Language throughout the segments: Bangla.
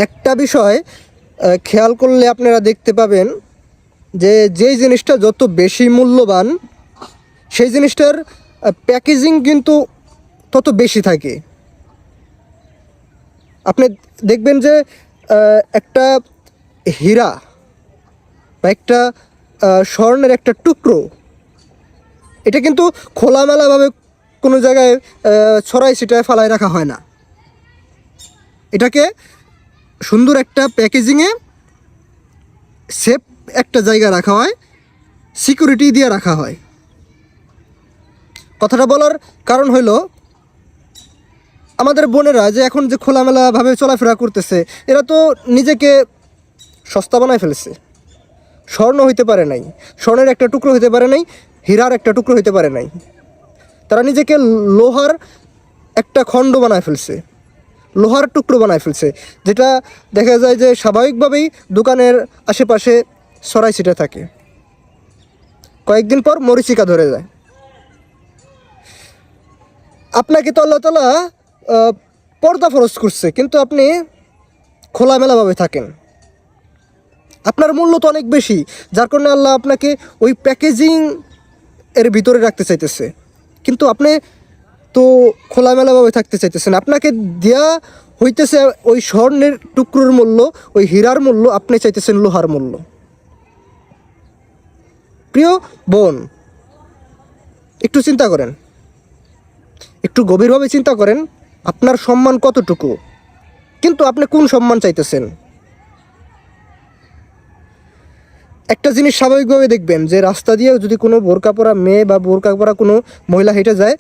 একটা বিষয় খেয়াল করলে আপনারা দেখতে পাবেন যে যেই জিনিসটা যত বেশি মূল্যবান সেই জিনিসটার প্যাকেজিং কিন্তু তত বেশি থাকে। আপনি দেখবেন যে একটা হীরা বা একটা স্বর্ণের একটা টুকরো, এটা কিন্তু খোলামেলাভাবে কোনো জায়গায় ছড়াই ছিটায় ফালায় রাখা হয় না। এটাকে সুন্দর একটা প্যাকেজিংয়ে সেফ একটা জায়গা রাখা হয়, সিকিউরিটি দিয়ে রাখা হয়। কথাটা বলার কারণ হইল, আমাদের বোনেরা যে এখন যে খোলামেলাভাবে চলাফেরা করতেছে, এরা তো নিজেকে সস্তা বানায় ফেলেছে। স্বর্ণ হইতে পারে নাই, স্বর্ণের একটা টুকরো হইতে পারে নাই, হীরার একটা টুকরো হইতে পারে নাই, তারা নিজেকে লোহার একটা খণ্ড বানায় ফেলছে, লোহার টুকরো বানায় ফেলছে, যেটা দেখা যায় যে স্বাভাবিকভাবেই দোকানের আশেপাশে ছড়াই ছিটে থাকে, কয়েকদিন পর মরিচিকা ধরে যায়। আপনাকে তো আল্লাহ তাআলা পর্দা ফরজ করছে, কিন্তু আপনি খোলামেলাভাবে থাকেন। আপনার মূল্য তো অনেক বেশি, যার কারণে আল্লাহ আপনাকে ওই প্যাকেজিং এর ভিতরে রাখতে চাইতেছে, কিন্তু আপনি তো খোলামেলাভাবে থাকতে চাইতেছেন। আপনাকে দেয়া হইতেছে ওই স্বর্ণের টুকরোর মূল্য, ওই হীরার মূল্য, আপনি চাইতেছেন লোহার মূল্য। প্রিয় বোন, একটু চিন্তা করেন, একটু গভীরভাবে চিন্তা করেন, আপনার সম্মান কতটুকু, কিন্তু আপনি কোন সম্মান চাইতেছেন। একটা জিনিস স্বাভাবিকভাবে দেখবেন যে রাস্তা দিয়ে যদি কোনো বোরকা পরা মেয়ে বা বোরকা পরা কোনো মহিলা হেঁটে যায়,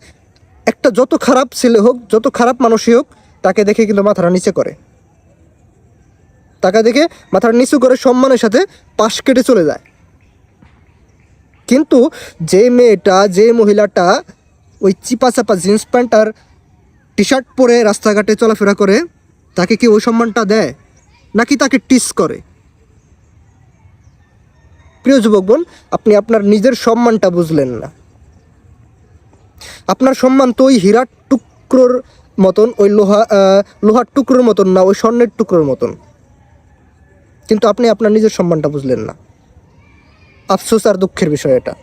একটা যত খারাপ ছেলে হোক, যত খারাপ মানুষই হোক, তাকে দেখে কিন্তু মাথাটা নিচে করে, তাকে দেখে মাথাটা নিচু করে সম্মানের সাথে পাশ কেটে চলে যায়। কিন্তু যে মেয়েটা, যে মহিলাটা ওই চিপা চাপা জিন্স প্যান্ট আর টি শার্ট পরে রাস্তাঘাটে চলাফেরা করে, তাকে কি ওই সম্মানটা দেয়, নাকি তাকে টিস করে? প্রিয় যুবক বোন, আপনি আপনার নিজের সম্মানটা বুঝলেন না। আপনার সম্মান তো ওই হীরার টুকরোর মতন, ওই লোহার টুকরোর মতন না, ওই স্বর্ণের টুকরোর মতন, কিন্তু আপনি আপনার নিজের সম্মানটা বুঝলেন না। আফসোস আর দুঃখের বিষয় এটা।